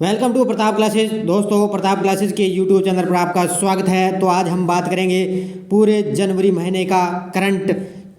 Welcome to Pratap classes. दोस्तों, Pratap classes के YouTube channel पर आपका स्वागत है। तो आज हम बात करेंगे पूरे जनवरी महीने का करंट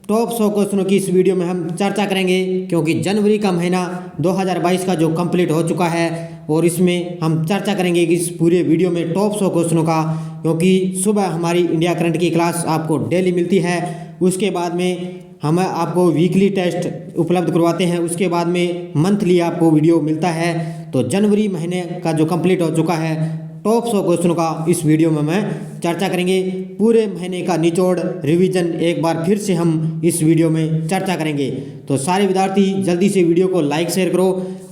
टॉप 100 क्वेश्चनों की इस वीडियो में हम चर्चा करेंगे, क्योंकि जनवरी का महीना 2022 का जो कंप्लीट हो चुका है और इसमें हम चर्चा करेंगे कि इस पूरे वीडियो में टॉप 100 क्वेश्चनों का, क्योंकि सुबह हमारी इंडिया करंट की क्लास आपको डेली मिलती है। उसके बाद में हम आपको वीकली टेस्ट उपलब्ध करवाते हैं। उसके बाद में मंथली आपको वीडियो मिलता है। तो जनवरी महीने का जो कंप्लीट हो चुका है टॉप 100 क्वेश्चनों का इस वीडियो में मैं चर्चा करेंगे। पूरे महीने का निचोड़ रिवीजन एक बार फिर से हम इस वीडियो में चर्चा करेंगे। तो सारे विद्यार्थी जल्दी से वीडियो को लाइक शेयर करो,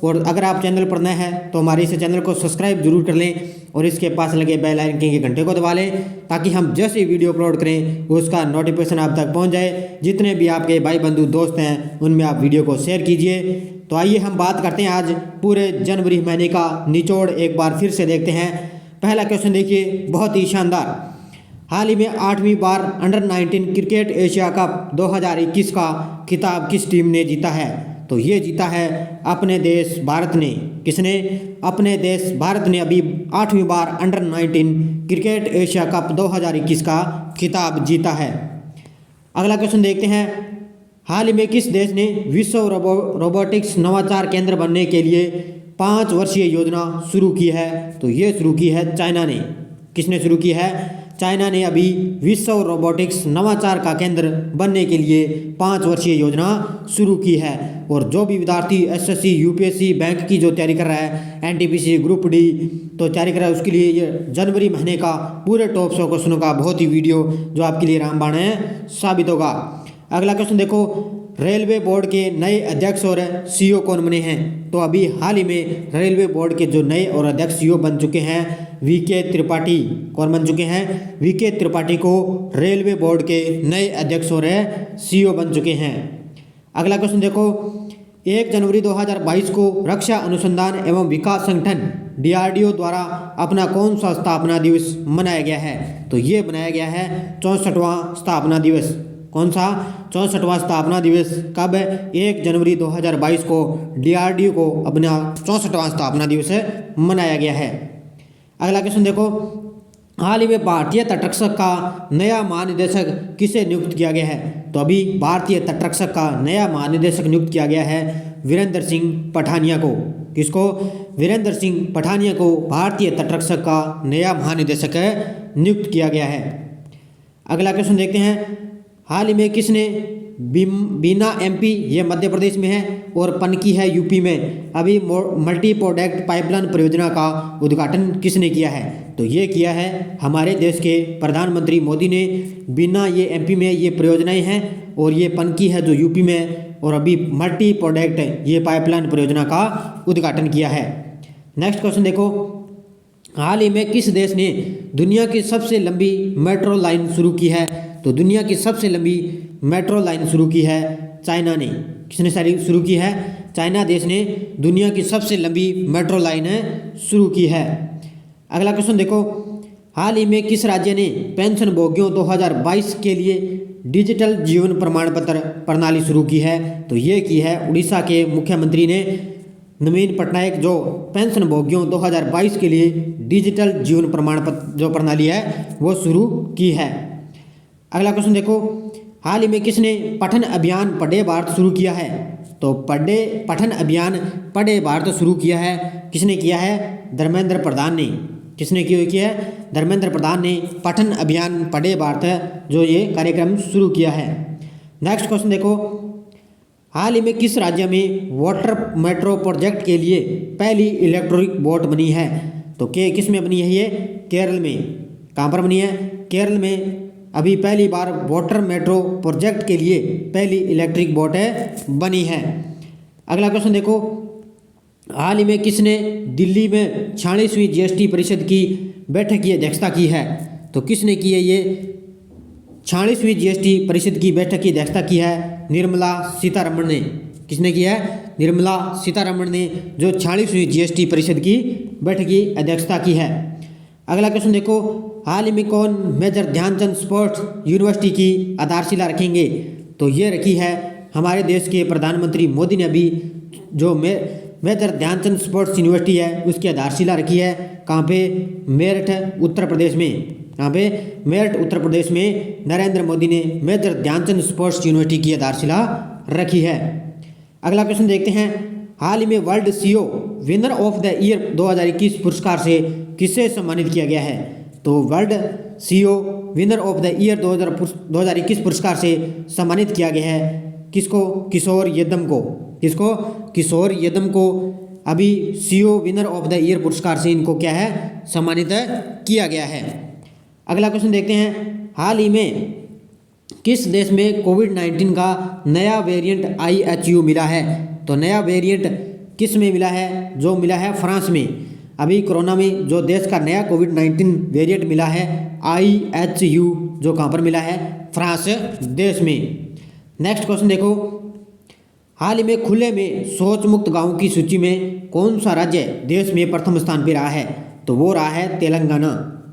और अगर आप चैनल पर नए हैं तो हमारे इस चैनल को सब्सक्राइब जरूर कर लें और इसके पास लगे बेल आइकन के घंटे को दबा लें, ताकि हम जैसे वीडियो अपलोड करें उसका नोटिफिकेशन आप तक पहुंच जाए। जितने भी आपके भाई बंधु दोस्त हैं उनमें आप वीडियो को शेयर कीजिए। तो आइए हम बात करते हैं आज पूरे जनवरी महीने का निचोड़ एक बार फिर से देखते हैं। पहला क्वेश्चन देखिए, बहुत ही शानदार। हाल ही में 8वीं बार अंडर-19 क्रिकेट एशिया कप 2021 का खिताब किस टीम ने जीता है? तो ये जीता है अपने देश भारत ने। किसने? अपने देश भारत ने अभी 8वीं बार अंडर-19 क्रिकेट एशिया कप 2021 का खिताब जीता है। अगला क्वेश्चन देखते हैं, हाल ही में किस देश ने विश्व रोबोटिक्स नवाचार केंद्र बनने के लिए 5 वर्षीय योजना शुरू की है? तो ये शुरू की है चाइना ने। किसने शुरू की है? चाइना ने अभी विश्व रोबोटिक्स नवाचार का केंद्र बनने के लिए 5 वर्षीय योजना शुरू की है। और जो भी विद्यार्थी एसएससी, यूपीएससी, बैंक की जो तैयारी कर रहा है, एनटीपीसी, ग्रुप डी तो तैयारी कर रहा है, उसके लिए ये जनवरी महीने का पूरे टॉप 100 क्वेश्चनों का बहुत ही वीडियो जो आपके लिए रामबाण है साबित होगा। अगला क्वेश्चन देखो, रेलवे बोर्ड के नए अध्यक्ष और सीईओ कौन बने हैं? तो अभी हाल ही में रेलवे बोर्ड के जो नए और अध्यक्ष सीईओ बन चुके हैं वीके त्रिपाठी। कौन बन चुके हैं? वीके त्रिपाठी को रेलवे बोर्ड के नए अध्यक्ष और सीईओ बन चुके हैं। अगला क्वेश्चन देखो, 1 जनवरी 2022 को रक्षा अनुसंधान एवं विकास संगठन डीआरडीओ द्वारा अपना कौन सा स्थापना दिवस मनाया गया है? तो ये बनाया गया है 64वां स्थापना दिवस। कौन सा? 64वां स्थापना दिवस कब है? 1 जनवरी 2022 को डीआरडीओ को अपना 64वां स्थापना दिवस मनाया गया है। अगला क्वेश्चन देखो, हाल ही में भारतीय तटरक्षक का नया महानिदेशक किसे नियुक्त किया गया है? तो अभी भारतीय तटरक्षक का नया महानिदेशक नियुक्त किया गया है वीरेंद्र सिंह पठानिया को। किसको? वीरेंद्र सिंह पठानिया को भारतीय तटरक्षक का नया महानिदेशक नियुक्त किया गया है। अगला क्वेश्चन देखते हैं, हाल ही में किसने बीना एमपी ये मध्य प्रदेश में है और पनकी है यूपी में, अभी मल्टी प्रोडक्ट पाइपलाइन परियोजना का उद्घाटन किसने किया है? तो ये किया है हमारे देश के प्रधानमंत्री मोदी ने। बीना ये एमपी में ये परियोजनाएं हैं और ये पनकी है जो यूपी में, और अभी मल्टी प्रोडक्ट ये पाइपलाइन परियोजना का उद्घाटन किया है। नेक्स्ट क्वेश्चन देखो, हाल ही में किस देश ने दुनिया की सबसे लंबी मेट्रो लाइन शुरू की है? तो दुनिया की सबसे लंबी मेट्रो लाइन शुरू की है चाइना ने। किसने शुरू की है? चाइना देश ने दुनिया की सबसे लंबी मेट्रो लाइन शुरू की है। अगला क्वेश्चन देखो, हाल ही में किस राज्य ने पेंशन भोगियों 2022 के लिए डिजिटल जीवन प्रमाण पत्र प्रणाली शुरू की है? तो ये की है उड़ीसा के मुख्यमंत्री ने, नवीन पटनायक, जो पेंशन भोगियों 2022 के लिए डिजिटल जीवन प्रमाण पत्र जो प्रणाली है वो शुरू की है। अगला क्वेश्चन देखो, हाल ही में किसने पठन अभियान पढ़े भारत शुरू किया है? तो पठन अभियान पढ़े भारत शुरू किया है। किसने किया है? धर्मेंद्र प्रधान ने। किसने किया है? धर्मेंद्र प्रधान ने पठन अभियान पढ़े भारत जो ये कार्यक्रम शुरू किया है। नेक्स्ट क्वेश्चन देखो, हाल ही में किस राज्य में वाटर मेट्रो प्रोजेक्ट के लिए पहली इलेक्ट्रॉनिक बोट बनी है? तो किस में बनी है ये? केरल में। कहाँ पर बनी है? केरल में अभी पहली बार वाटर मेट्रो प्रोजेक्ट के लिए पहली इलेक्ट्रिक बोट बनी है। अगला क्वेश्चन देखो, हाल ही में किसने दिल्ली में 46वीं जीएसटी परिषद की बैठक की अध्यक्षता की है? तो किसने की है ये 46वीं जीएसटी परिषद की बैठक की अध्यक्षता की है? निर्मला सीतारमण ने। किसने किया है? निर्मला सीतारमण ने, जो 46वीं जीएसटी परिषद की बैठक की अध्यक्षता की है। अगला क्वेश्चन देखो, हाल ही में कौन मेजर ध्यानचंद स्पोर्ट्स यूनिवर्सिटी की आधारशिला रखेंगे? तो ये रखी है हमारे देश के प्रधानमंत्री मोदी ने अभी, जो मेजर ध्यानचंद स्पोर्ट्स यूनिवर्सिटी है उसकी आधारशिला रखी है। कहाँ पे? मेरठ उत्तर प्रदेश में। कहाँ पे? मेरठ उत्तर प्रदेश में नरेंद्र मोदी ने मेजर ध्यानचंद स्पोर्ट्स यूनिवर्सिटी की आधारशिला रखी है। अगला क्वेश्चन देखते हैं, हाल ही में world CEO winner of the year 2021 पुरस्कार से किसे सम्मानित किया गया है? तो world CEO winner of the year 2021 पुरस्कार से सम्मानित किया गया है किसको? किशोर यदम को। किसको? किशोर यदम को अभी CEO winner of the year पुरस्कार से इनको क्या है? सम्मानित किया गया है। अगला क्वेश्चन देखते हैं, हाल ही में किस देश में कोविड-19 का नया वेरिएंट IHU मिला है? तो नया वेरिएंट किस में मिला है? जो मिला है फ्रांस में। अभी कोरोना में जो देश का नया कोविड-19 वेरिएंट मिला है IHU, जो कहाँ पर मिला है? फ्रांस देश में। नेक्स्ट क्वेश्चन देखो, हाल ही में खुले में शौच मुक्त गाँव की सूची में कौन सा राज्य देश में प्रथम स्थान पर रहा है? तो वो रहा है तेलंगाना।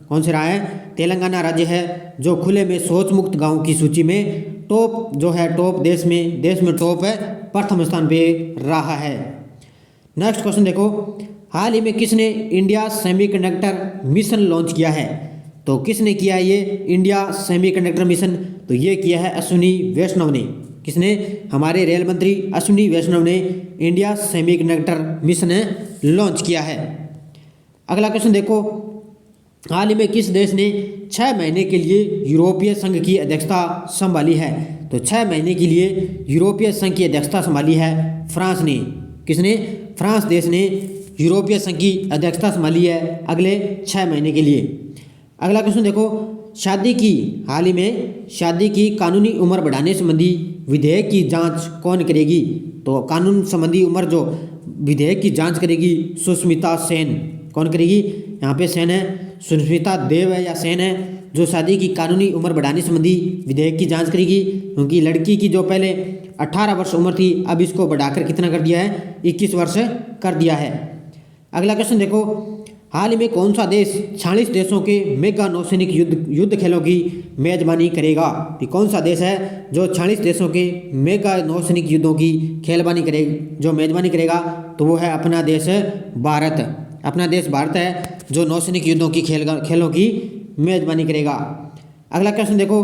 कौन से रहा है? तेलंगाना राज्य है जो खुले में शौच मुक्त गाँव की सूची में टॉप जो है टॉप देश में टॉप है, प्रथम स्थान पे रहा है। नेक्स्ट क्वेश्चन देखो, हाल ही में किसने इंडिया सेमीकंडक्टर मिशन लॉन्च किया है? तो किसने किया ये इंडिया सेमीकंडक्टर मिशन? तो ये किया है अश्विनी वैष्णव ने। किसने? हमारे रेल मंत्री अश्विनी वैष्णव ने इंडिया सेमीकंडक्टर मिशन लॉन्च किया है। अगला क्वेश्चन देखो, हाल ही में किस देश ने 6 महीने के लिए यूरोपीय संघ की अध्यक्षता संभाली है? तो 6 महीने के लिए यूरोपीय संघ की अध्यक्षता संभाली है फ्रांस ने। किसने? फ्रांस देश ने यूरोपीय संघ की अध्यक्षता संभाली है अगले 6 महीने के लिए। अगला क्वेश्चन देखो, हाल ही में शादी की कानूनी उम्र बढ़ाने संबंधी विधेयक की जांच कौन करेगी? तो कानून संबंधी उम्र जो विधेयक की जांच करेगी सुष्मिता सेन। कौन करेगी? यहाँ पे सेन है, सुष्मिता देव है या सेन है, जो शादी की कानूनी उम्र बढ़ाने संबंधी विधेयक की जांच करेगी। क्योंकि लड़की की जो पहले 18 वर्ष उम्र थी अब इसको बढ़ाकर कितना कर दिया है? 21 वर्ष कर दिया है। अगला क्वेश्चन देखो, हाल ही में कौन सा देश 46 देशों के मेगा नौसैनिक युद्ध खेलों की मेजबानी करेगा? ये कौन सा देश है जो 46 देशों के मेगा नौसैनिक युद्धों की मेजबानी करेगा? तो वो है अपना देश भारत। अपना देश भारत है जो नौसैनिक युद्धों की खेलों की मेजबानी करेगा। अगला क्वेश्चन देखो,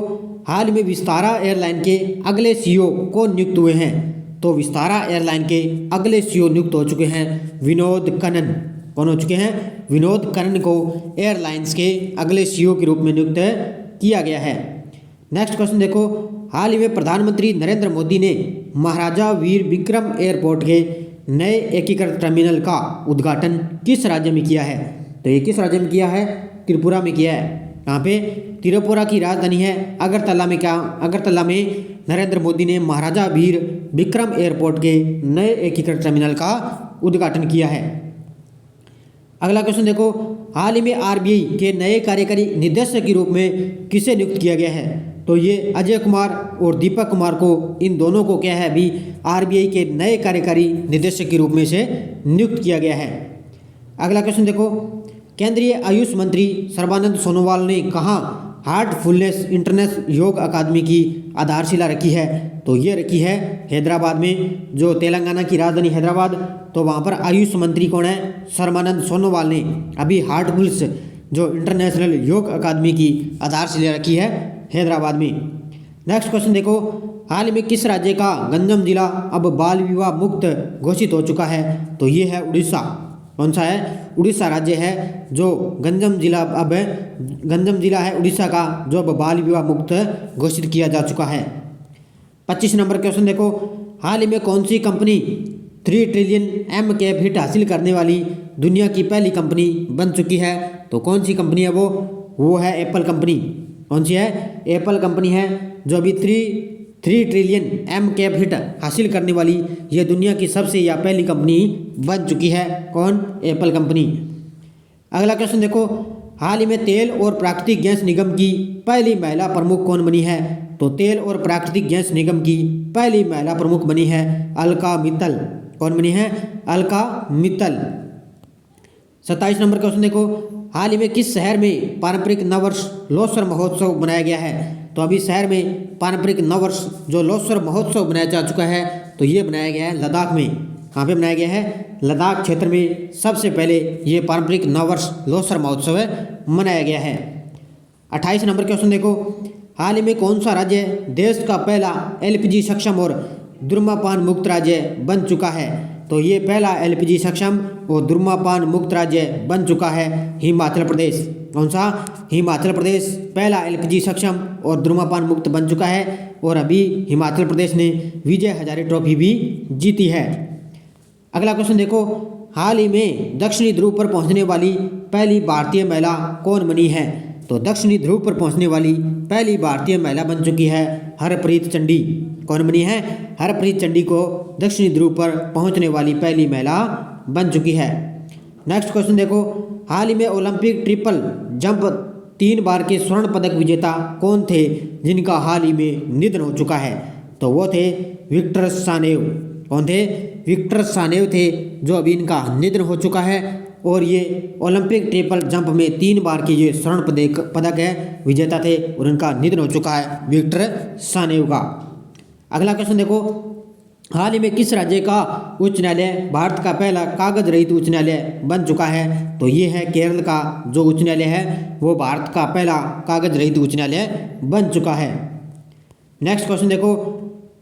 हाल में विस्तारा एयरलाइन के अगले सीईओ कौन नियुक्त हुए हैं? तो विस्तारा एयरलाइन के अगले सीईओ नियुक्त हो चुके हैं विनोद कनन। कौन हो चुके हैं? विनोद कनन को एयरलाइंस के अगले सीईओ के रूप में नियुक्त किया गया है। नेक्स्ट क्वेश्चन देखो, हाल ही में प्रधानमंत्री नरेंद्र मोदी ने महाराजा वीर विक्रम एयरपोर्ट के नए एकीकृत टर्मिनल का उद्घाटन किस राज्य में किया है? तो ये किस राज्य में किया है? त्रिपुरा में किया है। यहाँ पे त्रिपुरा की राजधानी है अगरतला में। अगरतला में नरेंद्र मोदी ने महाराजा वीर विक्रम एयरपोर्ट के नए एकीकृत टर्मिनल का उद्घाटन किया है। अगला क्वेश्चन देखो, हाल ही में RBI के नए कार्यकारी निदेशक के रूप में किसे नियुक्त किया गया है? तो ये अजय कुमार और दीपक कुमार को, इन दोनों को क्या है अभी RBI के नए कार्यकारी निदेशक के रूप में से नियुक्त किया गया है। अगला क्वेश्चन देखो, केंद्रीय आयुष मंत्री सर्बानंद सोनोवाल ने कहाँ हार्टफुलनेस इंटरनेशनल योग अकादमी की आधारशिला रखी है? तो ये रखी है हैदराबाद में, जो तेलंगाना की राजधानी हैदराबाद। तो वहाँ पर आयुष मंत्री कौन है? सर्बानंद सोनोवाल ने अभी हार्टफुलनेस जो इंटरनेशनल योग अकादमी की आधारशिला रखी है हैदराबाद में। नेक्स्ट क्वेश्चन देखो, हाल में किस राज्य का गंजम जिला अब बाल विवाह मुक्त घोषित हो चुका है? तो ये है उड़ीसा। कौन सा है? उड़ीसा राज्य है जो गंजम जिला है उड़ीसा का, जो अब बाल विवाह मुक्त घोषित किया जा चुका है। 25 नंबर क्वेश्चन देखो, हाल ही में कौन सी कंपनी 3 ट्रिलियन MCAP हिट हासिल करने वाली दुनिया की पहली कंपनी बन चुकी है? तो कौन सी कंपनी है वो है एप्पल कंपनी। कौन सी है? एप्पल कंपनी है जो अभी 3 ट्रिलियन MCAP हिट हासिल करने वाली ये दुनिया की सबसे या पहली कंपनी बन चुकी है। कौन? Apple company. अगला क्वेश्चन देखो, हाल ही में तेल और प्राकृतिक गैस निगम की पहली महिला प्रमुख कौन बनी है? तो तेल और प्राकृतिक गैस निगम की पहली महिला प्रमुख बनी है अलका मित्तल। कौन बनी है? अलका मित्तल। 27 नंबर क्वेश्चन देखो, हाल ही में किस शहर में पारंपरिक नववर्ष लोसर महोत्सव मनाया गया है? तो अभी शहर में पारंपरिक नववर्ष जो लोसर महोत्सव बनाया जा चुका है, तो ये बनाया गया है लद्दाख में। कहाँ पे मनाया गया है? लद्दाख क्षेत्र में सबसे पहले ये पारंपरिक नववर्ष लोसर महोत्सव मनाया गया है। 28 नंबर क्वेश्चन देखो, हाल ही में कौन सा राज्य देश का पहला एलपीजी सक्षम और धूम्रपान मुक्त राज्य बन चुका है? तो ये पहला एलपीजी सक्षम और धूम्रपान मुक्त राज्य बन चुका है हिमाचल प्रदेश। कौन सा? हिमाचल प्रदेश पहला एलपीजी सक्षम और धूम्रपान मुक्त बन चुका है। और अभी हिमाचल प्रदेश ने विजय हजारे ट्रॉफी भी जीती है। अगला क्वेश्चन देखो, हाल ही में दक्षिणी ध्रुव पर पहुंचने वाली पहली भारतीय महिला कौन बनी है? तो दक्षिणी ध्रुव पर पहुंचने वाली पहली भारतीय महिला बन चुकी है हरप्रीत चंडी। कौन बनी है? हरप्रीत चंडी को दक्षिणी ध्रुव पर पहुंचने वाली पहली महिला बन चुकी है। नेक्स्ट क्वेश्चन देखो, हाल ही में ओलंपिक ट्रिपल जंप 3 बार के स्वर्ण पदक विजेता कौन थे जिनका हाल ही में निधन हो चुका है? तो वो थे विक्टर सानेव। कौन थे? विक्टर सानेव थे, जो अभी इनका निधन हो चुका है। और ये ओलंपिक ट्रिपल जंप में 3 बार के ये स्वर्ण पदक है विजेता थे और इनका निधन हो चुका है विक्टर सानेव का। अगला क्वेश्चन देखो, हाल ही में किस राज्य का उच्च न्यायालय भारत का पहला कागज रहित उच्च न्यायालय बन चुका है? तो ये है केरल का जो उच्च न्यायालय है वो भारत का पहला कागज रहित उच्च न्यायालय बन चुका है। नेक्स्ट क्वेश्चन देखो,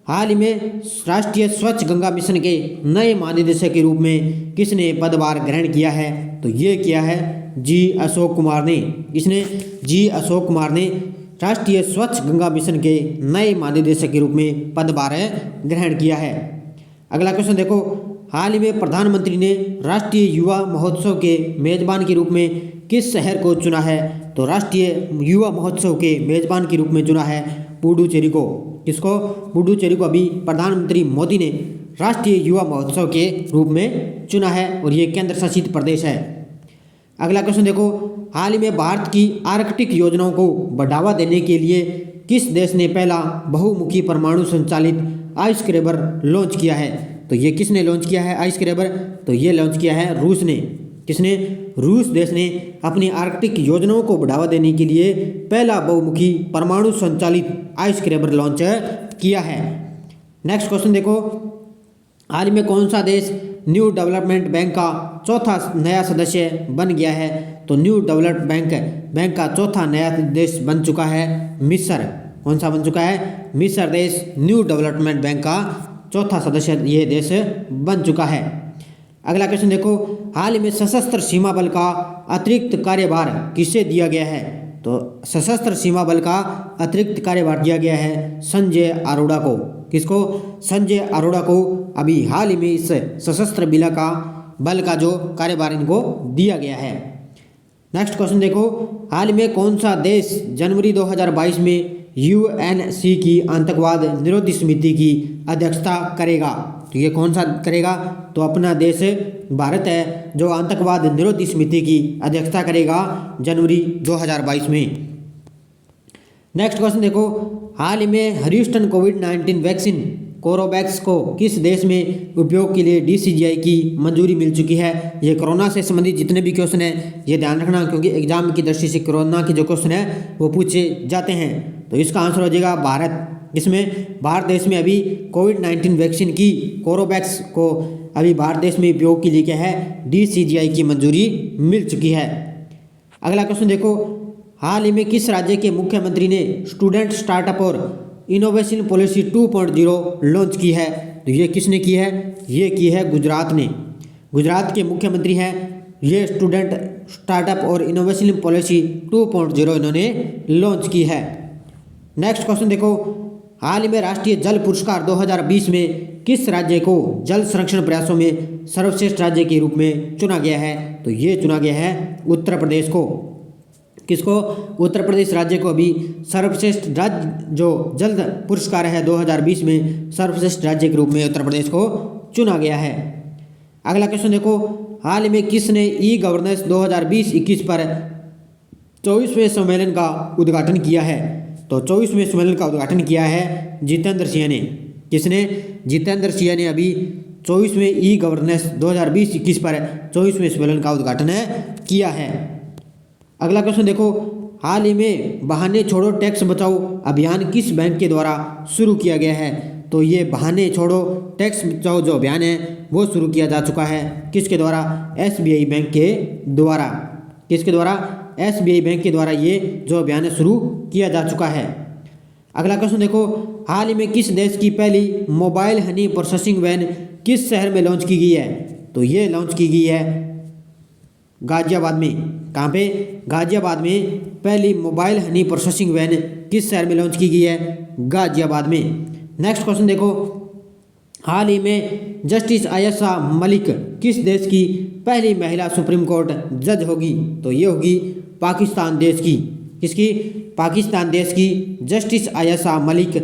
हाल ही में राष्ट्रीय स्वच्छ गंगा मिशन के नए महानिदेशक के रूप में किसने पदभार ग्रहण किया है? तो ये किया है जी अशोक कुमार ने। किसने? जी अशोक कुमार ने राष्ट्रीय स्वच्छ गंगा मिशन के नए महानिदेशक के रूप में पदभार ग्रहण किया है। अगला क्वेश्चन देखो, हाल ही में प्रधानमंत्री ने राष्ट्रीय युवा महोत्सव के मेजबान के रूप में किस शहर को चुना है? तो राष्ट्रीय युवा महोत्सव के मेजबान के रूप में चुना है पुडुचेरी को। किसको? पुडुचेरी को अभी प्रधानमंत्री मोदी ने राष्ट्रीय युवा महोत्सव के रूप में चुना है और ये केंद्र शासित प्रदेश है। अगला क्वेश्चन देखो, हाल ही में भारत की आर्कटिक योजनाओं को बढ़ावा देने के लिए किस देश ने पहला बहुमुखी परमाणु संचालित आइस स्क्रैबर लॉन्च किया है? तो ये किसने लॉन्च किया है आइस स्क्रैबर? तो ये लॉन्च किया है रूस ने। किसने? रूस देश ने अपनी आर्कटिक योजनाओं को बढ़ावा देने के लिए पहला बहुमुखी परमाणु संचालित आइस स्क्रैबर लॉन्च किया है। नेक्स्ट क्वेश्चन देखो, हाल ही में कौन सा देश न्यू डेवलपमेंट बैंक का चौथा नया सदस्य बन गया है? तो न्यू डेवलपमेंट बैंक का चौथा नया देश बन चुका है मिस्र। कौन सा बन चुका है? मिस्र देश न्यू डेवलपमेंट बैंक का चौथा सदस्य ये देश बन चुका है। अगला क्वेश्चन देखो, हाल ही में सशस्त्र सीमा बल का अतिरिक्त कार्यभार किसे दिया गया है? तो सशस्त्र सीमा बल का अतिरिक्त कार्यभार दिया गया है संजय अरोड़ा को। किसको? संजय अरोड़ा को अभी हाल ही में इस सशस्त्र बल का जो कार्यभार इनको दिया गया है। नेक्स्ट क्वेश्चन देखो, हाल ही में कौन सा देश जनवरी 2022 में यूएनसी की आतंकवाद निरोधी समिति की अध्यक्षता करेगा? तो ये कौन सा करेगा? तो अपना देश भारत है जो आतंकवाद निरोधी समिति की अध्यक्षता करेगा जनवरी 2022 में। नेक्स्ट क्वेश्चन देखो, हाल ही में ह्यूस्टन कोविड-19 वैक्सीन कोरोवैक्स को किस देश में उपयोग के लिए डीसीजीआई की मंजूरी मिल चुकी है? ये कोरोना से संबंधित जितने भी क्वेश्चन हैं ये ध्यान रखना, क्योंकि एग्जाम की दृष्टि से कोरोना के जो क्वेश्चन है वो पूछे जाते हैं। तो इसका आंसर हो जाएगा भारत। इसमें भारत देश में अभी कोविड-19 वैक्सीन की कोरोवैक्स को अभी भारत देश में उपयोग के लिए क्या है? डीसीजीआई की मंजूरी मिल चुकी है। अगला क्वेश्चन देखो, हाल ही में किस राज्य के मुख्यमंत्री ने स्टूडेंट स्टार्टअप और इनोवेशन पॉलिसी 2.0 लॉन्च की है? तो ये किसने की है? ये की है गुजरात ने। गुजरात के मुख्यमंत्री हैं ये स्टूडेंट स्टार्टअप और इनोवेशन पॉलिसी 2.0 इन्होंने लॉन्च की है। नेक्स्ट क्वेश्चन देखो, हाल ही में राष्ट्रीय जल पुरस्कार 2020 में किस राज्य को जल संरक्षण प्रयासों में सर्वश्रेष्ठ राज्य के रूप में चुना गया है? तो ये चुना गया है उत्तर प्रदेश को। किसको? उत्तर प्रदेश राज्य को अभी सर्वश्रेष्ठ राज्य जो जल पुरस्कार है 2020 में सर्वश्रेष्ठ राज्य के रूप में उत्तर प्रदेश को चुना गया है। अगला क्वेश्चन देखो, हाल ही में किसने ई गवर्नेंस 2020-21 पर 24वें सम्मेलन का उद्घाटन किया है? तो 24वें सम्मेलन का उद्घाटन किया है जितेंद्र सिंह ने। किसने? जितेंद्र सिंह ने अभी 24वें ई गवर्नेंस 2020-21 पर 24वें सम्मेलन का उद्घाटन किया है। अगला क्वेश्चन देखो, हाल ही में बहाने छोड़ो टैक्स बचाओ अभियान किस बैंक के द्वारा शुरू किया गया है? तो ये बहाने छोड़ो टैक्स बचाओ जो अभियान है वो शुरू किया जा चुका है। किसके द्वारा? SBI बैंक के द्वारा। किसके द्वारा? SBI बैंक के द्वारा ये जो अभियान है शुरू किया जा चुका है। अगला क्वेश्चन देखो, हाल ही में किस देश की पहली मोबाइल हनी प्रोसेसिंग वैन किस शहर में लॉन्च की गई है? तो ये लॉन्च की गई है गाजियाबाद में। कहाँ पे? गाजियाबाद में पहली मोबाइल हनी प्रोसेसिंग वैन किस शहर में लॉन्च की गई है? गाजियाबाद में। नेक्स्ट क्वेश्चन देखो, हाल ही में जस्टिस आयशा मलिक किस देश की पहली महिला सुप्रीम कोर्ट जज होगी? तो ये होगी पाकिस्तान देश की। किसकी? पाकिस्तान देश की जस्टिस आयशा मलिक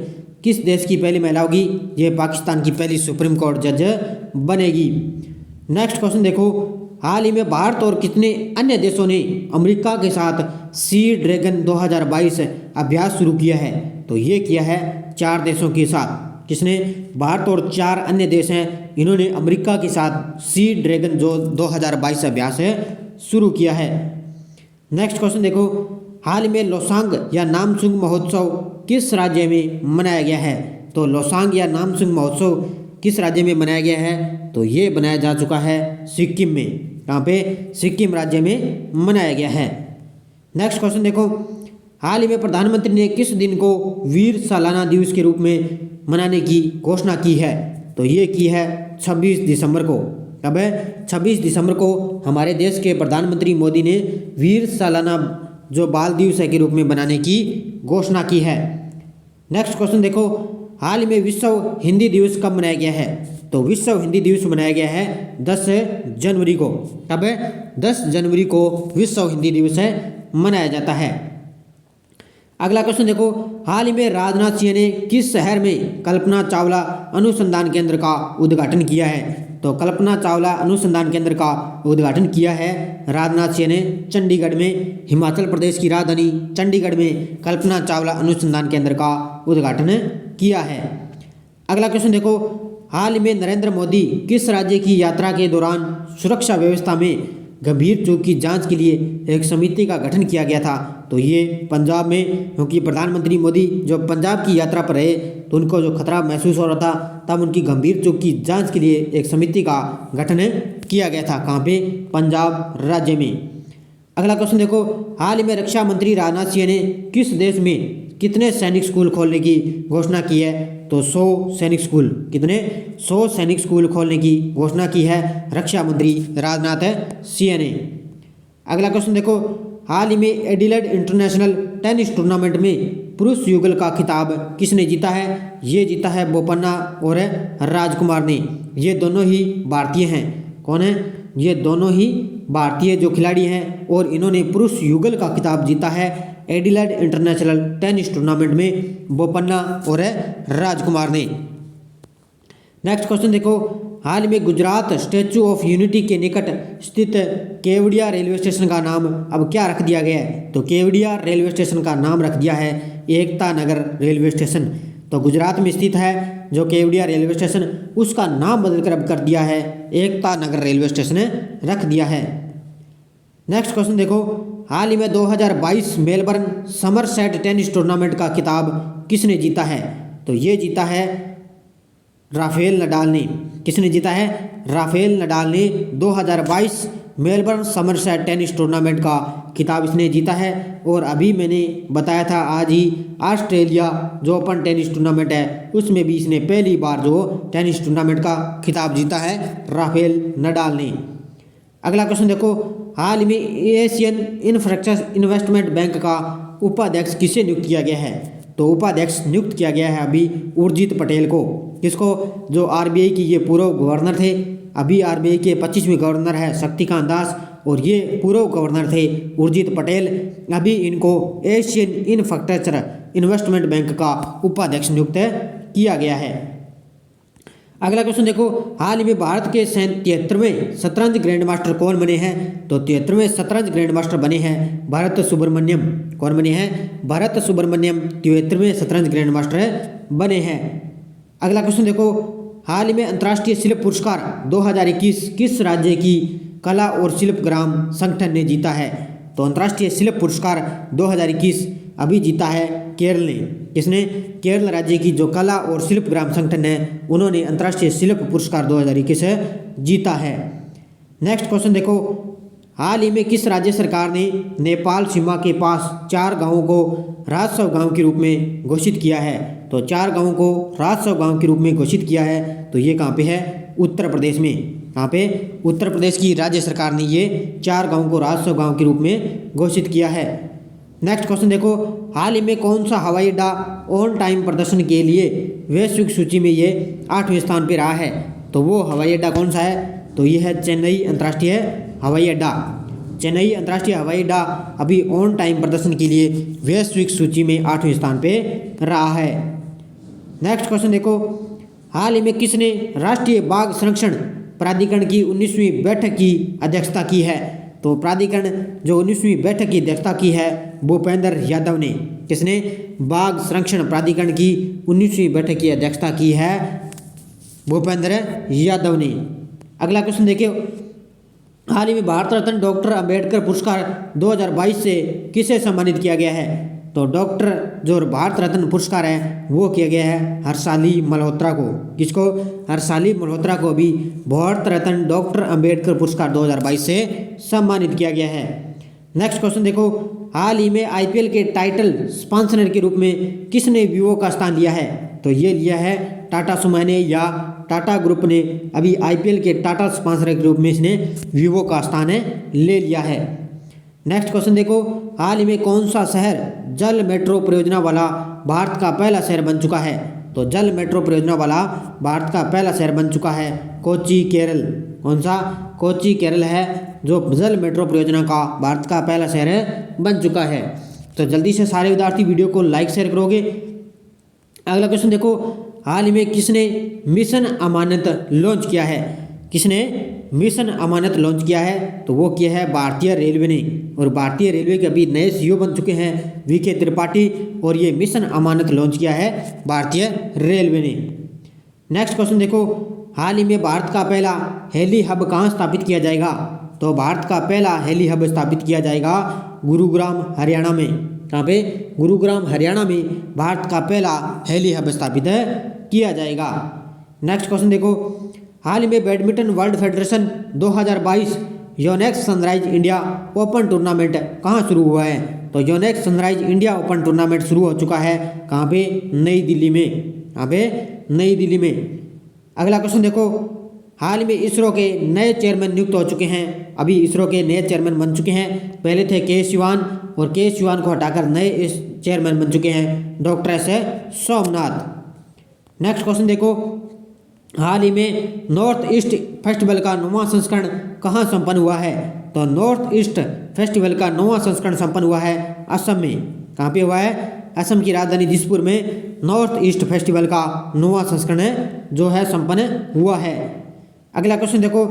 किस देश की पहली महिला होगी? ये पाकिस्तान की पहली सुप्रीम कोर्ट जज बनेगी। नेक्स्ट क्वेश्चन देखो, हाल ही में भारत और कितने अन्य देशों ने अमेरिका के साथ सी ड्रैगन 2022 अभ्यास शुरू किया है? तो ये किया है 4 देशों के साथ। किसने? भारत और 4 अन्य देश हैं, इन्होंने अमेरिका के साथ सी ड्रैगन जो 2022 अभ्यास है शुरू किया है। नेक्स्ट क्वेश्चन देखो, हाल ही में लोसांग या नामसूंग महोत्सव किस राज्य में मनाया गया है? तो लोसांग या नामसूंग महोत्सव किस राज्य में मनाया गया है? तो ये बनाया जा चुका है सिक्किम में। कहाँ पे? सिक्किम राज्य में मनाया गया है। नेक्स्ट क्वेश्चन देखो, हाल ही में प्रधानमंत्री ने किस दिन को वीर सालाना दिवस के रूप में मनाने की घोषणा की है? तो ये की है 26 दिसंबर को। कब है? 26 दिसंबर को हमारे देश के प्रधानमंत्री मोदी ने वीर सालाना जो बाल दिवस है के रूप में मनाने की घोषणा की है। नेक्स्ट क्वेश्चन देखो, हाल ही में विश्व हिंदी दिवस कब मनाया गया है? तो विश्व हिंदी दिवस मनाया गया है 10 जनवरी को। कब है? 10 जनवरी को विश्व हिंदी दिवस है मनाया जाता है। अगला क्वेश्चन देखो, हाल ही में राजनाथ सिंह ने किस शहर में कल्पना चावला अनुसंधान केंद्र का उद्घाटन किया है? तो कल्पना चावला अनुसंधान केंद्र का उद्घाटन किया है राजनाथ सिंह ने चंडीगढ़ में। हिमाचल प्रदेश की राजधानी चंडीगढ़ में कल्पना चावला अनुसंधान केंद्र का उद्घाटन किया है। अगला क्वेश्चन देखो, हाल ही में नरेंद्र मोदी किस राज्य की यात्रा के दौरान सुरक्षा व्यवस्था में गंभीर चूक की जांच के लिए एक समिति का गठन किया गया था? तो ये पंजाब में, क्योंकि प्रधानमंत्री मोदी जो पंजाब की यात्रा पर रहे तो उनको जो खतरा महसूस हो रहा था, तब उनकी गंभीर चूक की जांच के लिए एक समिति का गठन किया गया था। कहाँ पे? पंजाब राज्य में। अगला क्वेश्चन देखो, हाल ही में रक्षा मंत्री राजनाथ सिंह ने किस देश में कितने सैनिक स्कूल खोलने की घोषणा की है? तो 100 सैनिक स्कूल। कितने? 100 सैनिक स्कूल खोलने की घोषणा की है रक्षा मंत्री राजनाथ सिंह ने। अगला क्वेश्चन देखो, हाल ही में एडिलेड इंटरनेशनल टेनिस टूर्नामेंट में पुरुष युगल का खिताब किसने जीता है? ये जीता है बोपन्ना और राजकुमार ने। ये दोनों ही भारतीय हैं। कौन है? ये दोनों ही भारतीय जो खिलाड़ी हैं और इन्होंने पुरुष युगल का खिताब जीता है एडिलेड इंटरनेशनल टेनिस टूर्नामेंट में बोपन्ना और राजकुमार ने। नेक्स्ट क्वेश्चन देखो, हाल में गुजरात स्टैचू ऑफ यूनिटी के निकट स्थित केवड़िया रेलवे स्टेशन का नाम अब क्या रख दिया गया है? तो केवड़िया रेलवे स्टेशन का नाम रख दिया है एकता नगर रेलवे स्टेशन। तो गुजरात में स्थित है जो केवड़िया रेलवे स्टेशन, उसका नाम बदलकर अब कर दिया है एकता नगर रेलवे स्टेशन रख दिया है। नेक्स्ट क्वेश्चन देखो, हाल ही में 2022 मेलबर्न समरसेट टेनिस टूर्नामेंट का खिताब किसने जीता है? तो ये जीता है राफेल नडाल ने। किसने जीता है? राफेल नडाल ने 2022 मेलबर्न समरसेट टेनिस टूर्नामेंट का खिताब इसने जीता है। और अभी मैंने बताया था आज ही ऑस्ट्रेलिया जो ओपन टेनिस टूर्नामेंट है उसमें भी इसने पहली बार जो टेनिस टूर्नामेंट का खिताब जीता है राफेल नडाल ने। अगला क्वेश्चन देखो, हाल ही में एशियन इंफ्रास्ट्रक्चर इन्वेस्टमेंट बैंक का उपाध्यक्ष किसे नियुक्त किया गया है? तो उपाध्यक्ष नियुक्त किया गया है अभी उर्जित पटेल को। किसको? जो आरबीआई की ये पूर्व गवर्नर थे, अभी आरबीआई के 25वें गवर्नर है शक्तिकांत दास और ये पूर्व गवर्नर थे उर्जित पटेल। अभी इनको एशियन इंफ्रास्ट्रक्चर इन्वेस्टमेंट बैंक का उपाध्यक्ष नियुक्त किया गया है। अगला क्वेश्चन देखो, हाल ही में भारत के 73वें शतरंज ग्रैंड मास्टर कौन बने हैं? तो 73वें शतरंज ग्रैंड मास्टर बने हैं भरत सुब्रमण्यम। कौन बने हैं? भरत सुब्रमण्यम 73वें शतरंज ग्रैंड मास्टर बने हैं। अगला क्वेश्चन देखो, हाल ही में अंतर्राष्ट्रीय शिल्प पुरस्कार 2021 किस राज्य की कला और शिल्प ग्राम संगठन ने जीता है? तो अंतर्राष्ट्रीय शिल्प पुरस्कार 2021 अभी जीता है केरल ने। किसने? केरल राज्य की जो कला और शिल्प ग्राम संगठन है उन्होंने अंतर्राष्ट्रीय शिल्प पुरस्कार 2021 जीता है। नेक्स्ट क्वेश्चन देखो, हाल ही में किस राज्य सरकार ने नेपाल सीमा के पास 4 गांवों को राजस्व गांव के रूप में घोषित किया है? तो 4 गांवों को राजस्व गांव के रूप में घोषित किया है, तो ये कहाँ पे है? उत्तर प्रदेश में। कहाँ पे? उत्तर प्रदेश की राज्य सरकार ने ये 4 गांवों को राजस्व गांव के रूप में घोषित किया है। नेक्स्ट क्वेश्चन देखो, हाल ही में कौन सा हवाई अड्डा ऑन टाइम प्रदर्शन के लिए वैश्विक सूची में ये 8वें स्थान पर रहा है? तो वो हवाई अड्डा कौन सा है? तो ये है चेन्नई अंतर्राष्ट्रीय हवाई अड्डा। चेन्नई अंतर्राष्ट्रीय हवाई अड्डा अभी ऑन टाइम प्रदर्शन के लिए वैश्विक सूची में 8वें स्थान पे रहा है। नेक्स्ट क्वेश्चन देखो, हाल ही में किसने राष्ट्रीय बाघ संरक्षण प्राधिकरण की 19वीं बैठक की अध्यक्षता की है? तो प्राधिकरण जो 19वीं बैठक की अध्यक्षता की है भूपेंद्र यादव ने। किसने? बाघ संरक्षण प्राधिकरण की 19वीं बैठक की अध्यक्षता की है भूपेंद्र यादव ने। अगला क्वेश्चन देखिए, हाल ही में भारत रत्न डॉक्टर अंबेडकर पुरस्कार 2022 से किसे सम्मानित किया गया है? तो डॉक्टर जो भारत रत्न पुरस्कार है वो किया गया है हर्षाली मल्होत्रा को। किसको? हर्षाली मल्होत्रा को भी भारत रत्न डॉक्टर अंबेडकर पुरस्कार 2022 से सम्मानित किया गया है। नेक्स्ट क्वेश्चन देखो, हाल ही में आईपीएल के टाइटल स्पॉन्सर के रूप में किसने वीवो का स्थान लिया है? तो ये लिया है टाटा सुमो ने या टाटा ग्रुप ने अभी आईपीएल के टाटा स्पॉन्सर के रूप में इसने वीवो का स्थान ले लिया है। नेक्स्ट क्वेश्चन देखो, हाल ही में कौन सा शहर जल मेट्रो परियोजना वाला भारत का पहला शहर बन चुका है? तो जल मेट्रो परियोजना वाला भारत का पहला शहर बन चुका है कोच्चि, केरल। कौन सा? कोच्चि, केरल है जो जल मेट्रो परियोजना का भारत का पहला शहर बन चुका है। तो जल्दी से सारे विद्यार्थी वीडियो को लाइक शेयर करोगे। अगला क्वेश्चन देखो, हाल ही में किसने मिशन अमानत लॉन्च किया है? किसने मिशन अमानत लॉन्च किया है? तो वो किया है भारतीय रेलवे ने। और भारतीय रेलवे के अभी नए सीईओ बन चुके हैं वीके त्रिपाठी, और ये मिशन अमानत लॉन्च किया है भारतीय रेलवे ने। नेक्स्ट क्वेश्चन देखो, हाल ही में भारत का पहला हेली हब कहाँ स्थापित किया जाएगा? तो भारत का पहला हेली हब स्थापित किया जाएगा गुरुग्राम, हरियाणा में। कहाँ पे? गुरुग्राम, हरियाणा में भारत का पहला हेली हब स्थापित किया जाएगा। नेक्स्ट क्वेश्चन देखो, हाल ही में badminton world federation 2022 Yonex sunrise India open tournament कहाँ शुरू हुआ है? तो Yonex sunrise India open tournament शुरू हो चुका है कहाँ पे? नई दिल्ली में। कहाँ पे? नई दिल्ली में। अगला क्वेश्चन देखो, हाल में इसरो के नए चेयरमैन नियुक्त हो चुके हैं। अभी इसरो के नए चेयरमैन बन चुके हैं। पहले थे के शिवान, और के शिवान को हटाकर नए इस चेयरमैन बन चुके हैं doctor S Somnath. Next question देखो, हाल ही में नॉर्थ ईस्ट फेस्टिवल का 9वां संस्करण कहाँ संपन्न हुआ है? तो नॉर्थ ईस्ट फेस्टिवल का 9वां संस्करण संपन्न हुआ है असम में। कहाँ पे हुआ है? असम की राजधानी दिसपुर में नॉर्थ ईस्ट फेस्टिवल का 9वां संस्करण जो है संपन्न हुआ है। अगला क्वेश्चन देखो,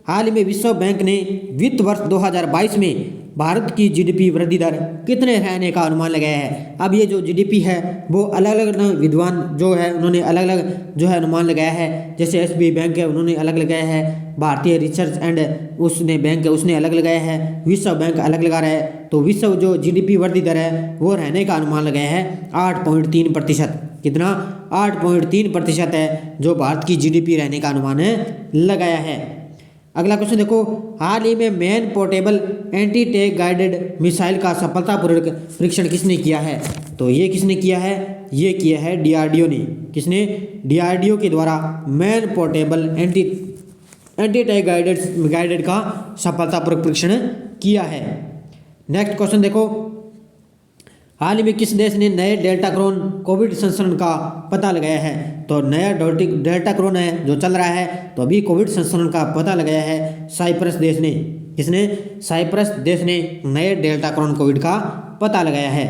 हाल ही में विश्व बैंक ने वित्त वर्ष 2022 में भारत की जीडीपी वृद्धि दर कितने रहने का अनुमान लगाया है? अब ये जो जीडीपी है वो अलग अलग विद्वान जो है उन्होंने अलग अलग जो है अनुमान लगाया है। जैसे एसबीआई बैंक है उन्होंने अलग लगाया है, भारतीय रिसर्च एंड उसने बैंक है उसने अलग लगाया है, विश्व बैंक अलग लगा रहा है। तो विश्व जो जीडीपी वृद्धि दर है वो रहने का अनुमान लगाया है 8.3%। कितना? 8.3% है जो भारत की जीडीपी रहने का अनुमान लगाया है। अगला क्वेश्चन देखो, हाल ही में man portable anti tank guided missile का सफलतापूर्वक परीक्षण किसने किया है? तो ये किसने किया है? ये किया है डीआरडीओ ने। किसने? डीआरडीओ के द्वारा man portable anti tank guided का सफलतापूर्वक परीक्षण किया है। नेक्स्ट क्वेश्चन देखो, हाल ही में किस देश ने नए डेल्टा क्रोन कोविड संस्करण का पता लगाया है? तो नया डेल्टा क्रोन है जो चल रहा है तो अभी कोविड संस्करण का पता लगाया है साइप्रस देश ने। किसने? साइप्रस देश ने नए डेल्टा क्रोन कोविड का पता लगाया है।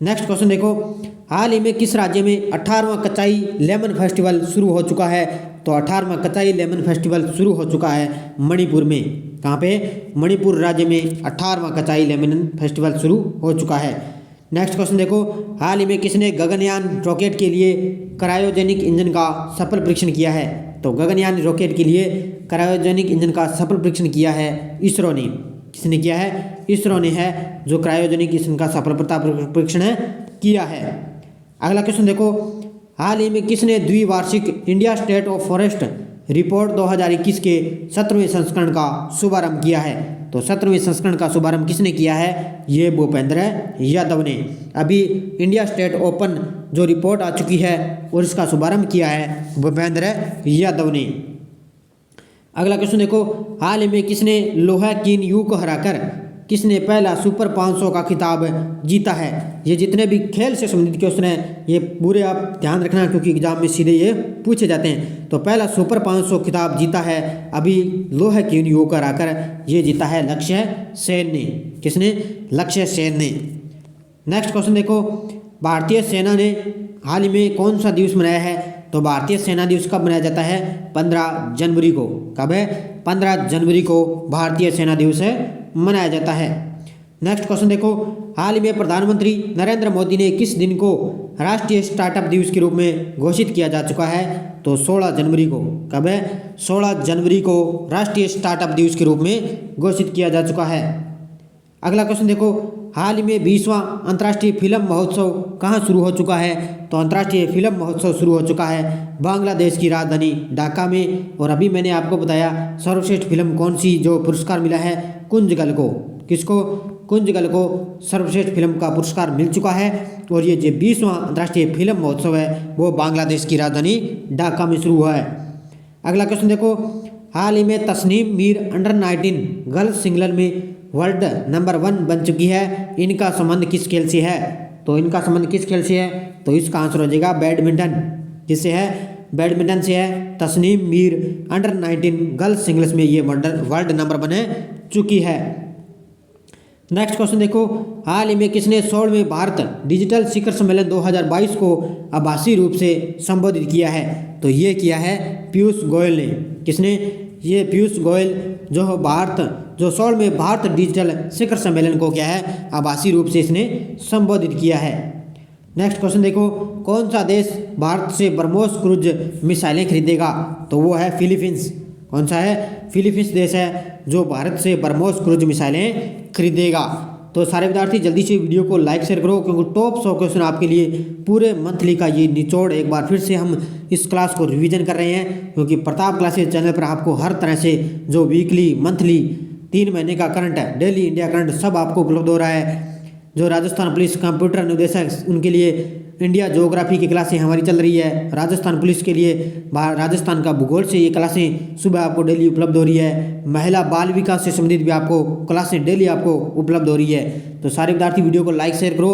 नेक्स्ट क्वेश्चन देखो, हाल ही में किस राज्य में 18वां कचाई लेमन फेस्टिवल शुरू हो चुका है? तो 18वां कचाई लेमन फेस्टिवल शुरू हो चुका है मणिपुर में। कहाँ पे? मणिपुर राज्य में 18वां कचाई लेमन फेस्टिवल शुरू हो चुका है। नेक्स्ट क्वेश्चन देखो, हाल ही में किसने गगनयान रॉकेट के लिए क्रायोजेनिक इंजन का सफल परीक्षण किया है? तो गगनयान रॉकेट के लिए क्रायोजेनिक इंजन का सफल परीक्षण किया है इसरो ने। किसने किया है? इसरो ने है जो क्रायोजेनिक मिशन का सफलता परीक्षण किया है। अगला क्वेश्चन देखो, हाल ही में किसने द्विवार्षिक India state of forest report 2021 के 17वें संस्करण का शुभारंभ किया है? तो 17वें संस्करण का शुभारंभ किसने किया है? ये भूपेंद्र यादव ने। अभी इंडिया स्टेट ओपन जो रिपोर्ट आ चुकी है और इसका शुभारंभ किया है भूपेंद्र यादव ने। अगला क्वेश्चन देखो, हाल ही में किसने लोहा किन यू को हराकर किसने पहला सुपर 500 का खिताब जीता है? ये जितने भी खेल से संबंधित क्वेश्चन हैं ये पूरे आप ध्यान रखना, क्योंकि एग्जाम में सीधे ये पूछे जाते हैं। तो पहला सुपर 500 खिताब जीता है अभी लोहा किन यू को हराकर, ये जीता है लक्ष्य सेन ने। किसने? लक्ष्य सेन ने। नेक्स्ट क्वेश्चन देखो, भारतीय सेना ने हाल ही में कौन सा दिवस मनाया है? तो भारतीय सेना दिवस कब मनाया जाता है? 15 जनवरी को। कब है? 15 जनवरी को भारतीय सेना दिवस मनाया जाता है। नेक्स्ट क्वेश्चन देखो, हाल ही में प्रधानमंत्री नरेंद्र मोदी ने किस दिन को राष्ट्रीय स्टार्टअप दिवस के रूप में घोषित किया जा चुका है? तो 16 जनवरी को। कब है? 16 जनवरी को राष्ट्रीय स्टार्टअप दिवस के रूप में घोषित किया जा चुका है। अगला क्वेश्चन देखो, हाल ही में 20वां अंतर्राष्ट्रीय फिल्म महोत्सव कहाँ शुरू हो चुका है? तो अंतर्राष्ट्रीय फिल्म महोत्सव शुरू हो चुका है बांग्लादेश की राजधानी ढाका में। और अभी मैंने आपको बताया सर्वश्रेष्ठ फिल्म कौन सी जो पुरस्कार मिला है? कुंजगल को। किसको? कुंजगल को सर्वश्रेष्ठ फिल्म का पुरस्कार मिल चुका है। और ये जो 20वां अंतर्राष्ट्रीय फिल्म महोत्सव है वो बांग्लादेश की राजधानी ढाका में शुरू हुआ है। अगला क्वेश्चन देखो, हाल ही में Tasneem Mir under 19 girls single में वर्ल्ड नंबर 1 बन चुकी है। इनका संबंध किस खेल से है? तो इनका संबंध किस खेल से है? तो इसका आंसर हो जाएगा बैडमिंटन। किससे है? बैडमिंटन से है। Tasneem Mir under 19 girls singles में ये वर्ल्ड नंबर 1 चुकी है। नेक्स्ट क्वेश्चन देखो, हाल ही में किसने 16वें भारत डिजिटल शिखर सम्मेलन 2022 को आभासी रूप से संबोधित किया है? तो ये किया है पीयूष गोयल ने। किसने? ये पीयूष गोयल जो 16वें भारत डिजिटल शिखर सम्मेलन को क्या है? आभासी रूप से इसने संबोधित किया है। नेक्स्ट क्वेश्चन देखो, कौन सा देश भारत से ब्रह्मोस क्रूज मिसाइलें खरीदेगा? तो वो है फिलीपींस। कौन सा है? फिलीपींस देश है जो भारत से ब्रह्मोस क्रूज मिसाइलें खरीदेगा। तो सारे विद्यार्थी जल्दी से वीडियो को लाइक शेयर करो, क्योंकि टॉप 100 क्वेश्चन आपके लिए पूरे मंथली का ये निचोड़ एक बार फिर से हम इस क्लास को रिवीजन कर रहे हैं, क्योंकि प्रताप क्लासेस चैनल पर आपको हर तरह से जो वीकली मंथली 3 महीने का करंट है, डेली इंडिया करंट सब आपको उपलब्ध हो रहा है। जो राजस्थान पुलिस कंप्यूटर अनुदेशक उनके लिए इंडिया ज्योग्राफी की क्लासें हमारी चल रही है। राजस्थान पुलिस के लिए राजस्थान का भूगोल से ये क्लासें सुबह आपको डेली उपलब्ध हो रही है। महिला बाल विकास से संबंधित भी आपको क्लासें डेली आपको उपलब्ध हो रही है। तो सारे विद्यार्थी वीडियो को लाइक शेयर करो।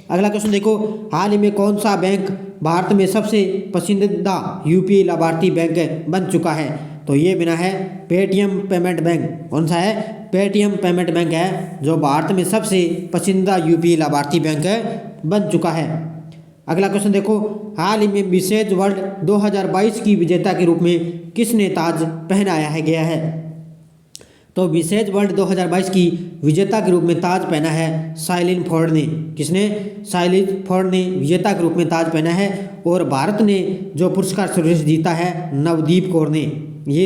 अगला क्वेश्चन देखो, हाल ही में कौन सा बैंक भारत में सबसे पसंदीदा यूपीआई लाभार्थी बैंक बन चुका है? तो ये बिना है पेटीएम पेमेंट बैंक। कौन सा है? पेटीएम पेमेंट बैंक है जो भारत में सबसे पसंदीदा यूपीआई लाभार्थी बैंक बन चुका है। अगला क्वेश्चन देखो, हाल ही में मिसेज वर्ल्ड 2022 की विजेता के रूप में किसने ताज पहनाया गया है? तो मिसेज वर्ल्ड 2022 की विजेता के रूप में ताज पहना है साइलिन फोर्ड ने। किसने? साइलिन फोर्ड ने विजेता के रूप में ताज पहना है। और भारत ने जो पुरस्कार सर्वश्रेष्ठ जीता है नवदीप कौर ने। ये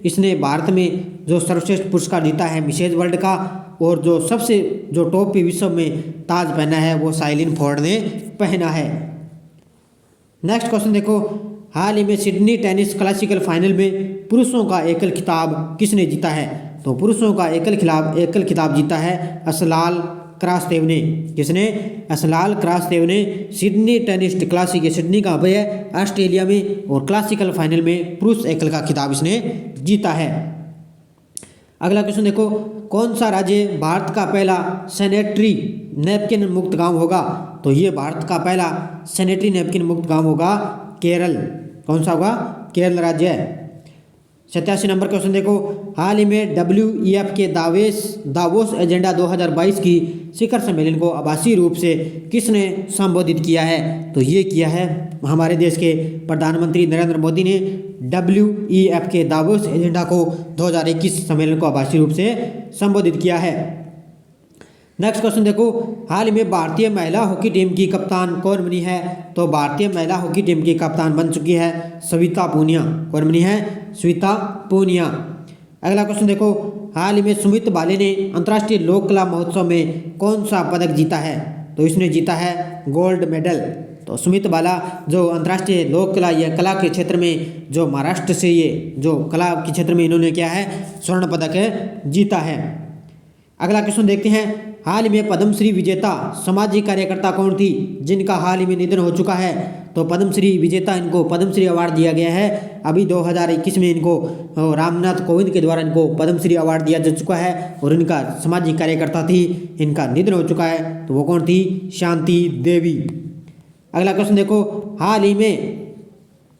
इसने भारत में जो सर्वश्रेष्ठ पुरस्कार जीता है मिसेज वर्ल्ड का, और जो सबसे जो टॉप पे विश्व में ताज पहना है वो साइलिन फोर्ड ने पहना है। नेक्स्ट क्वेश्चन देखो, हाल ही में सिडनी टेनिस क्लासिकल फाइनल में पुरुषों का एकल खिताब किसने जीता है? तो पुरुषों का एकल खिताब जीता है असलाल क्रास्तेव ने। किसने? असलाल क्रास्तेव ने सिडनी टेनिस क्लासिक, सिडनी का है ऑस्ट्रेलिया में, और क्लासिकल फाइनल में पुरुष एकल का खिताब इसने जीता है। अगला क्वेश्चन देखो, कौन सा राज्य भारत का पहला सैनिटरी नैपकिन मुक्त गांव होगा? तो ये भारत का पहला सैनिटरी नैपकिन मुक्त गांव होगा केरल। कौन सा होगा? केरल राज्य है। 87 नंबर क्वेश्चन देखो, हाल ही में WEF के दावोस एजेंडा 2022 की शिखर सम्मेलन को आभासी रूप से किसने संबोधित किया है? तो ये किया है हमारे देश के प्रधानमंत्री नरेंद्र मोदी ने। WEF के दावोस एजेंडा को 2021 सम्मेलन को आभासी रूप से संबोधित किया है। नेक्स्ट क्वेश्चन देखो, हाल ही में भारतीय महिला हॉकी टीम की कप्तान कौन बनी है? तो भारतीय महिला हॉकी टीम की कप्तान बन चुकी है सविता पूनिया। कौन बनी है? सविता पूनिया। अगला क्वेश्चन देखो, हाल ही में सुमित बाली ने अंतर्राष्ट्रीय लोक कला महोत्सव में कौन सा पदक जीता है? तो इसने जीता है गोल्ड मेडल। तो सुमित बाला जो अंतर्राष्ट्रीय लोक कला या कला के क्षेत्र में जो महाराष्ट्र से ये जो कला के क्षेत्र में इन्होंने क्या है स्वर्ण पदक जीता है। अगला क्वेश्चन देखते हैं, हाल ही में पद्मश्री विजेता सामाजिक कार्यकर्ता कौन थी जिनका हाल ही में निधन हो चुका है? तो पद्मश्री विजेता इनको पद्मश्री अवार्ड दिया गया है। अभी 2021 में इनको रामनाथ कोविंद के द्वारा इनको पद्मश्री अवार्ड दिया जा चुका है और इनका सामाजिक कार्यकर्ता थी, इनका निधन हो चुका है। तो वो कौन थी? शांति देवी। अगला क्वेश्चन देखो, हाल ही में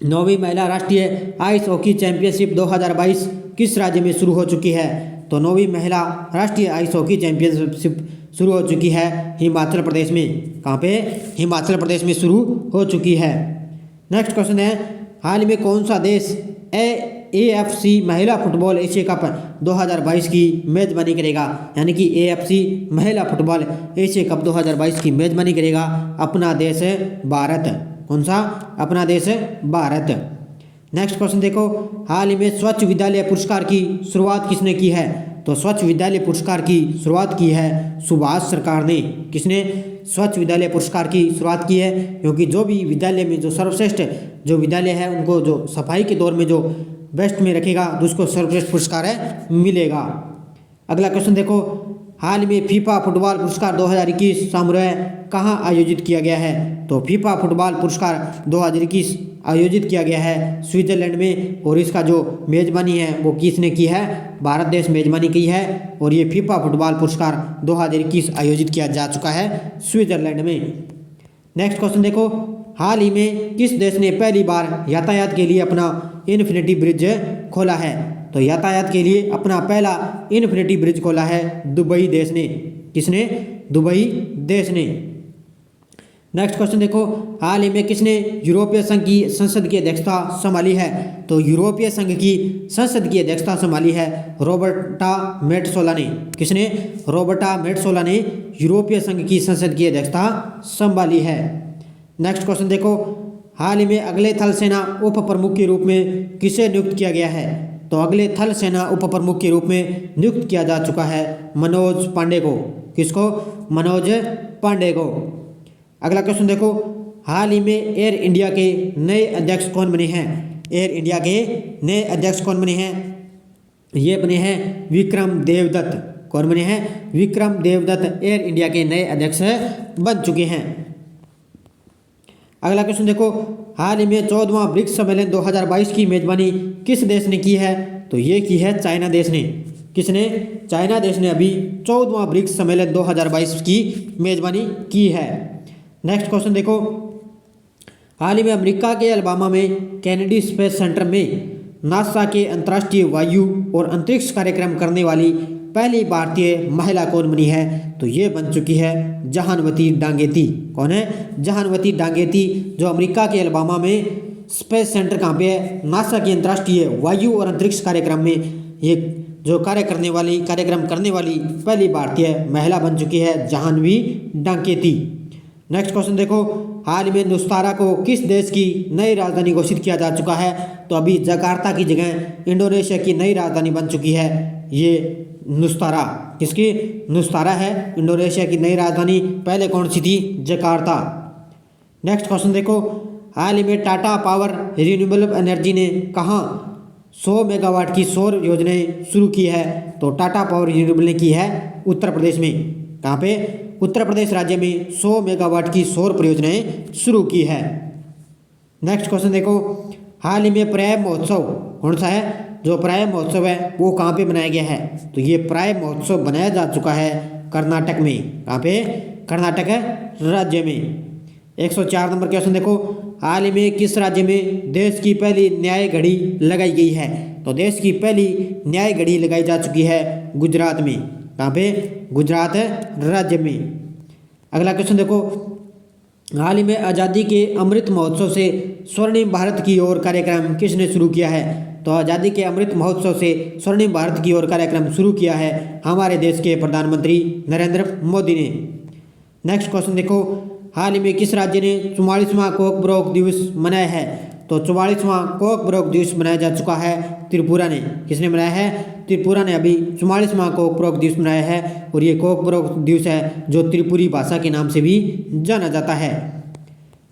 9वीं महिला राष्ट्रीय आइस हॉकी चैंपियनशिप 2022 किस राज्य में शुरू हो चुकी है? तो 9वीं महिला राष्ट्रीय आइस हॉकी चैंपियनशिप शुरू हो चुकी है हिमाचल प्रदेश में। कहाँ पे? हिमाचल प्रदेश में शुरू हो चुकी है। नेक्स्ट क्वेश्चन है, हाल ही में कौन सा देश AFC महिला फुटबॉल एशिया कप 2022 की मेजबानी करेगा? यानी कि AFC महिला फुटबॉल एशिया कप 2022 की मेजबानी करेगा अपना देश है भारत। कौन सा? अपना देश है भारत। नेक्स्ट क्वेश्चन देखो, हाल ही में स्वच्छ विद्यालय पुरस्कार की शुरुआत किसने की है? तो स्वच्छ विद्यालय पुरस्कार की शुरुआत की है सुभाष सरकार ने। किसने? स्वच्छ विद्यालय पुरस्कार की शुरुआत की है, क्योंकि जो भी विद्यालय में जो सर्वश्रेष्ठ जो विद्यालय है उनको जो सफाई के दौर में जो बेस्ट में रखेगा तो उसको सर्वश्रेष्ठ पुरस्कार है मिलेगा। अगला क्वेश्चन देखो, हाल ही में फीफा फुटबॉल पुरस्कार 2021 समारोह कहाँ आयोजित किया गया है? तो फीफा फुटबॉल पुरस्कार 2021 आयोजित किया गया है स्विट्जरलैंड में और इसका जो मेजबानी है वो किसने की है? भारत देश मेजबानी की है और ये फीफा फुटबॉल पुरस्कार 2021 आयोजित किया जा चुका है स्विट्जरलैंड में। नेक्स्ट क्वेश्चन देखो, हाल ही में किस देश ने पहली बार यातायात के लिए अपना इन्फिनिटी ब्रिज खोला है? तो यातायात के लिए अपना पहला इन्फिनिटी ब्रिज खोला है दुबई देश ने। किसने? दुबई देश ने। नेक्स्ट क्वेश्चन देखो, हाल ही में किसने यूरोपीय संघ की संसद की अध्यक्षता संभाली है? तो यूरोपीय संघ की संसद की अध्यक्षता संभाली है रॉबर्टा मेट्सोला ने। किसने? रॉबर्टा मेट्सोला ने यूरोपीय संघ की संसद की अध्यक्षता संभाली है। नेक्स्ट क्वेश्चन देखो, हाल ही में अगले थल सेना उप प्रमुख के रूप में किसे नियुक्त किया गया है? तो अगले थल सेना उप प्रमुख के रूप में नियुक्त किया जा चुका है मनोज पांडे को। किसको? मनोज पांडे को। अगला क्वेश्चन देखो, हाल ही में एयर इंडिया के नए अध्यक्ष कौन बने हैं? एयर इंडिया के नए अध्यक्ष कौन बने हैं? ये बने हैं विक्रम देवदत्त। कौन बने हैं? विक्रम देवदत्त एयर इंडिया के नए अध्यक्ष बन चुके हैं। अगला क्वेश्चन देखो, हाल ही में 14वां ब्रिक्स सम्मेलन 2022 की मेजबानी किस देश ने की है? तो ये की है चाइना देश ने। किसने? चाइना देश ने अभी 14वां ब्रिक्स सम्मेलन 2022 की मेजबानी की है। नेक्स्ट क्वेश्चन देखो, हाल ही में अमेरिका के अलाबामा में कैनेडी स्पेस सेंटर में नासा के अंतर्राष्ट्रीय वायु और अंतरिक्ष कार्यक्रम करने वाली पहली भारतीय महिला कौन बनी है? तो ये बन चुकी है जहानवती डांगेती। कौन है? जहानवती डांगेती, जो अमेरिका के अलाबामा में स्पेस सेंटर कहाँ पे है? नासा के अंतर्राष्ट्रीय वायु और अंतरिक्ष कार्यक्रम में ये जो कार्यक्रम करने वाली पहली भारतीय महिला बन चुकी है जहानवी डांगेती। नेक्स्ट क्वेश्चन देखो, हाल में नुस्तारा को किस देश की नई राजधानी घोषित किया जा चुका है? तो अभी जकार्ता की जगह इंडोनेशिया की नई राजधानी बन चुकी है ये नुस्तारा। किसकी? नुस्तारा है इंडोनेशिया की नई राजधानी। पहले कौन सी थी? जकार्ता। नेक्स्ट क्वेश्चन देखो, हाल ही में टाटा पावर रिन्यूएबल एनर्जी ने कहाँ 100 मेगावाट की सौर योजनाएं शुरू की है? तो टाटा पावर रिन्यूएबल ने की है उत्तर प्रदेश में। कहाँ पे? उत्तर प्रदेश राज्य में 100 मेगावाट की सौर परियोजनाएं शुरू की है। नेक्स्ट क्वेश्चन देखो, हाल ही में पर्याय महोत्सव कौन सा है? जो पर्याय महोत्सव है वो कहाँ पे बनाया गया है? तो ये पर्याय महोत्सव बनाया जा चुका है कर्नाटक में। कहाँ पे? कर्नाटक राज्य में। 104 नंबर क्वेश्चन देखो, हाल ही में किस राज्य में देश की पहली न्याय घड़ी लगाई गई है? तो देश की पहली न्याय घड़ी लगाई जा चुकी है गुजरात में। कहाँ पे? गुजरात राज्य में। अगला क्वेश्चन देखो, हाल ही में आज़ादी के अमृत महोत्सव से स्वर्णिम भारत की ओर कार्यक्रम किसने शुरू किया है? तो आज़ादी के अमृत महोत्सव से स्वर्णिम भारत की ओर कार्यक्रम शुरू किया है हमारे देश के प्रधानमंत्री नरेंद्र मोदी ने। नेक्स्ट क्वेश्चन देखो, हाल ही में किस राज्य ने 44वां कोकबोरोक दिवस मनाया है? तो तो 44वां कोकबोरोक दिवस मनाया जा चुका है त्रिपुरा ने। किसने मनाया है? त्रिपुरा ने अभी 44वां कोकबोरोक दिवस मनाया है और ये कोकबोरोक दिवस है जो त्रिपुरी भाषा के नाम से भी जाना जाता है।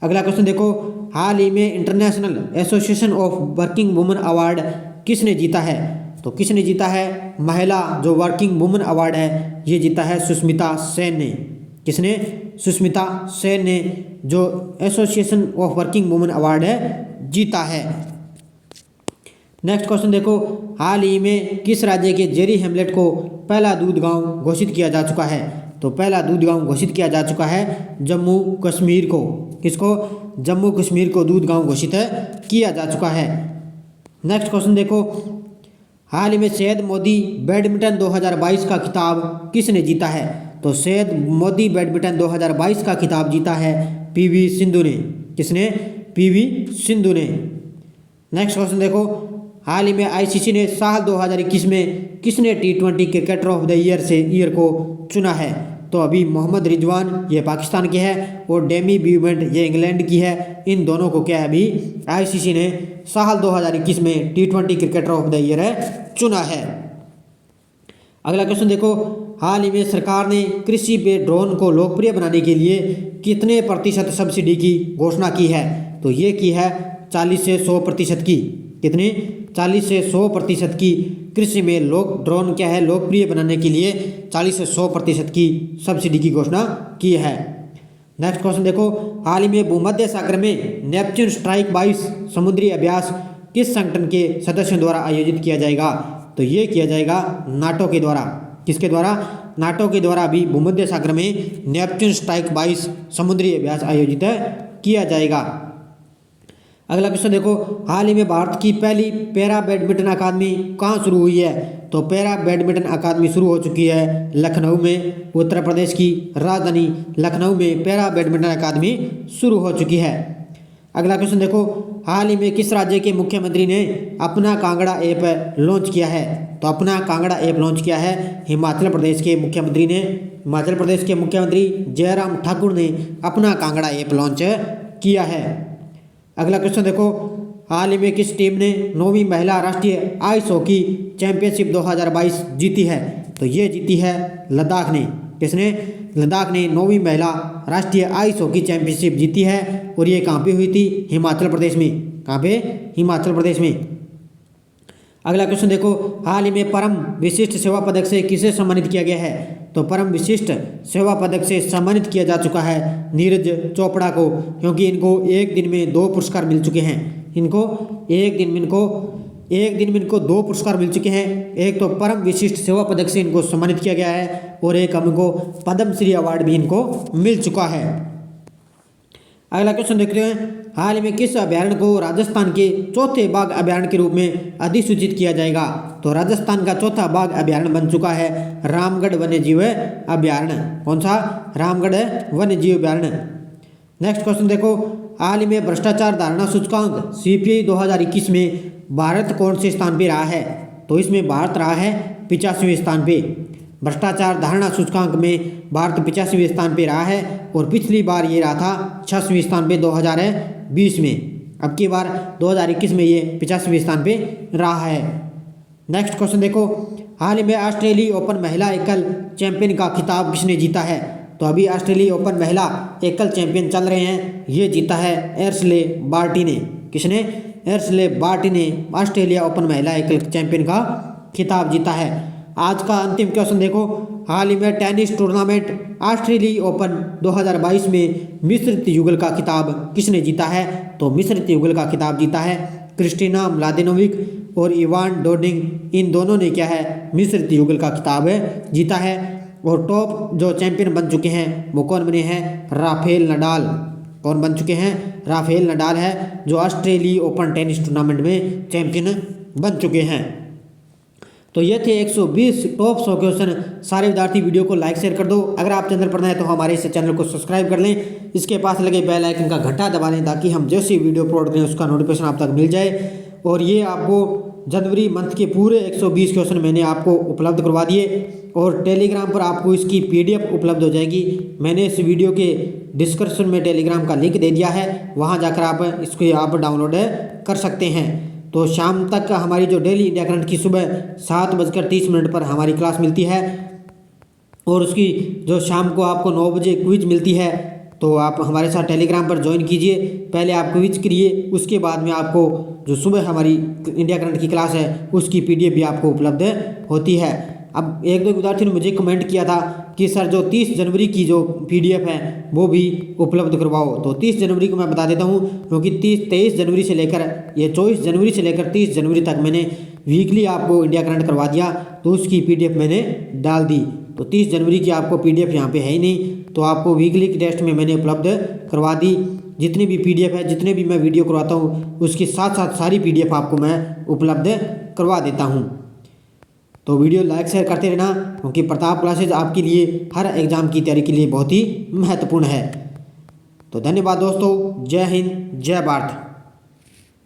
अगला क्वेश्चन देखो, हाल ही में international association of working women award किसने जीता है? तो किसने जीता है? महिला जो वर्किंग वुमेन अवार्ड है ये जीता है सुष्मिता सेन ने। किसने? सुष्मिता सेन ने जो association of working women award है जीता है। नेक्स्ट क्वेश्चन देखो, हाल ही में किस राज्य के जेरी हेमलेट को पहला दूध गांव घोषित किया जा चुका है? तो पहला दूध गांव घोषित किया जा चुका है जम्मू कश्मीर को। किसको? जम्मू कश्मीर को दूध गांव घोषित किया जा चुका है। नेक्स्ट क्वेश्चन देखो, हाल ही में सेहद मोदी बैडमिंटन 2022 का खिताब किसने जीता है? तो सेहद मोदी बैडमिंटन 2022 का खिताब जीता है पीवी सिंधु ने। किसने? पीवी सिंधु ने। नेक्स्ट क्वेश्चन देखो, हाल ही में आईसीसी ने साल 2021 में किसने T20 cricketer of the year को चुना है? तो अभी मोहम्मद रिजवान ये पाकिस्तान के है और डेमी ब्यूमेंट ये इंग्लैंड की है। इन दोनों को क्या है अभी आईसीसी ने साल 2021 में T20 cricketer of the year चुना है। अगला क्वेश्चन देखो, हाल ही में सरकार ने कृषि पे ड्रोन को लोकप्रिय बनाने के लिए कितने प्रतिशत सब्सिडी की घोषणा की है? तो ये की है 40 से 100% की। कितनी? 40 से 100% की कृषि में ड्रोन क्या है लोकप्रिय बनाने के लिए 40 से 100% की सब्सिडी की घोषणा की है। नेक्स्ट क्वेश्चन देखो, हाल ही में भूमध्य सागर में नेपच्यून स्ट्राइक 22 समुद्री अभ्यास किस संगठन के सदस्यों द्वारा आयोजित किया जाएगा? तो ये किया जाएगा नाटो के द्वारा। किसके द्वारा? नाटो के द्वारा भी भूमध्य सागर में नेपच्यून स्ट्राइक 22 समुद्री अभ्यास आयोजित किया जाएगा। अगला क्वेश्चन देखो, हाल ही में भारत की पहली पैरा बैडमिंटन अकादमी कहाँ शुरू हुई है? तो पैरा बैडमिंटन अकादमी शुरू हो चुकी है लखनऊ में। उत्तर प्रदेश की राजधानी लखनऊ में पैरा बैडमिंटन अकादमी शुरू हो चुकी है। अगला क्वेश्चन देखो, हाल ही में किस राज्य के मुख्यमंत्री ने अपना कांगड़ा ऐप लॉन्च किया है? तो अपना कांगड़ा ऐप लॉन्च किया है हिमाचल प्रदेश के मुख्यमंत्री ने। हिमाचल प्रदेश के मुख्यमंत्री जयराम ठाकुर ने अपना कांगड़ा ऐप लॉन्च किया है। अगला क्वेश्चन देखो, हाल ही में किस टीम ने 9वीं महिला राष्ट्रीय आइस हॉकी चैंपियनशिप 2022 जीती है? तो ये जीती है लद्दाख ने। किसने? लद्दाख ने 9वीं महिला राष्ट्रीय आइस हॉकी चैंपियनशिप जीती है और ये कहाँ पे हुई थी? हिमाचल प्रदेश में। कहाँ पे? हिमाचल प्रदेश में। अगला क्वेश्चन देखो, हाल ही में परम विशिष्ट सेवा पदक से किसे सम्मानित किया गया है? तो परम विशिष्ट सेवा पदक से सम्मानित किया जा चुका है नीरज चोपड़ा को, क्योंकि इनको एक दिन में 2 पुरस्कार मिल चुके हैं। इनको एक दिन में इनको 2 पुरस्कार मिल चुके हैं। एक तो परम विशिष्ट सेवा पदक से इनको सम्मानित किया गया है और एक इनको पद्मश्री अवार्ड भी इनको मिल चुका है। अगला क्वेश्चन देखते हैं, हाल ही में किस अभयारण्य को राजस्थान के चौथे बाघ अभयारण्य के रूप में अधिसूचित किया जाएगा? तो राजस्थान का चौथा बाघ अभयारण्य बन चुका है रामगढ़ वन्यजीव अभयारण्य। कौन सा? रामगढ़ वन्यजीव अभयारण्य। नेक्स्ट क्वेश्चन देखो, हाल ही में भ्रष्टाचार धारणा सूचकांक CPI 2021 में भारत कौन से स्थान पे रहा है? तो इसमें भारत रहा है 85वें स्थान पे। भ्रष्टाचार धारणा सूचकांक में भारत 85वें स्थान पे रहा है और पिछली बार ये रहा था 86वें स्थान पे 2020 में। अब की बार 2021 में ये 85वें स्थान पे रहा है। नेक्स्ट क्वेश्चन देखो, हाल ही में ऑस्ट्रेलिया ओपन महिला एकल चैंपियन का खिताब किसने जीता है? तो अभी ऑस्ट्रेलिया ओपन महिला एकल चैंपियन चल रहे हैं, ये जीता है एर्सले बार्टी ने। किसने? एर्सले बार्टी ने ऑस्ट्रेलिया ओपन महिला एकल चैंपियन का खिताब जीता है। आज का अंतिम क्वेश्चन देखो, हाल ही में टेनिस टूर्नामेंट ऑस्ट्रेलिया ओपन 2022 में मिश्रित युगल का खिताब किसने जीता है? तो मिश्रित युगल का खिताब जीता है क्रिस्टीना म्लादेनोविक और इवान डोडिग। इन दोनों ने क्या है मिश्रित युगल का खिताब जीता है। और टॉप जो चैंपियन बन चुके हैं वो कौन बने हैं? Rafael Nadal. कौन बन चुके हैं? राफेल नडाल है जो ऑस्ट्रेलिया ओपन टेनिस टूर्नामेंट में चैंपियन बन चुके हैं। तो ये थे 120 टॉप 100 क्वेश्चन। सारे विद्यार्थी वीडियो को लाइक शेयर कर दो। अगर आप चैनल पर नए हैं तो हमारे इस चैनल को सब्सक्राइब कर लें। इसके पास लगे बेल आइकन का घंटा दबा लें ताकि हम जैसी वीडियो अपलोड करें उसका नोटिफिकेशन आप तक मिल जाए। और ये आपको जनवरी मंथ के पूरे 120 क्वेश्चन मैंने आपको उपलब्ध करवा दिए और टेलीग्राम पर आपको इसकी पीडीएफ उपलब्ध हो जाएगी। मैंने इस वीडियो के डिस्क्रिप्शन में टेलीग्राम का लिंक दे दिया है, वहां जाकर आप इसको आप डाउनलोड कर सकते हैं। तो शाम तक हमारी जो डेली इंडिया करंट की सुबह 7:30 पर हमारी क्लास मिलती है और उसकी जो शाम को आपको 9 बजे क्विज मिलती है। तो आप हमारे साथ टेलीग्राम पर ज्वाइन कीजिए, पहले आप क्विज करिए, उसके बाद में आपको जो सुबह हमारी इंडिया करंट की क्लास है उसकी पीडीएफ भी आपको उपलब्ध होती है। अब एक दो विद्यार्थी ने मुझे कमेंट किया था कि सर जो 30 जनवरी की जो पीडीएफ है वो भी उपलब्ध करवाओ। तो 30 जनवरी को मैं बता देता हूँ, क्योंकि 23 जनवरी से लेकर 24 जनवरी से लेकर 30 जनवरी तक मैंने वीकली आपको इंडिया करंट करवा दिया, तो उसकी पीडीएफ मैंने डाल दी। तो 30 जनवरी की आपको पीडीएफ यहाँ पे है ही नहीं, तो आपको वीकली की टेस्ट में मैंने उपलब्ध करवा दी। जितनी भी पीडीएफ है, जितने भी मैं वीडियो करवाता हूँ उसके साथ साथ सारी पीडीएफ आपको मैं उपलब्ध करवा देता हूँ। तो वीडियो लाइक शेयर करते रहना, क्योंकि प्रताप क्लासेज आपके लिए हर एग्ज़ाम की तैयारी के लिए बहुत ही महत्वपूर्ण है। तो धन्यवाद दोस्तों, जय हिंद, जय भारत।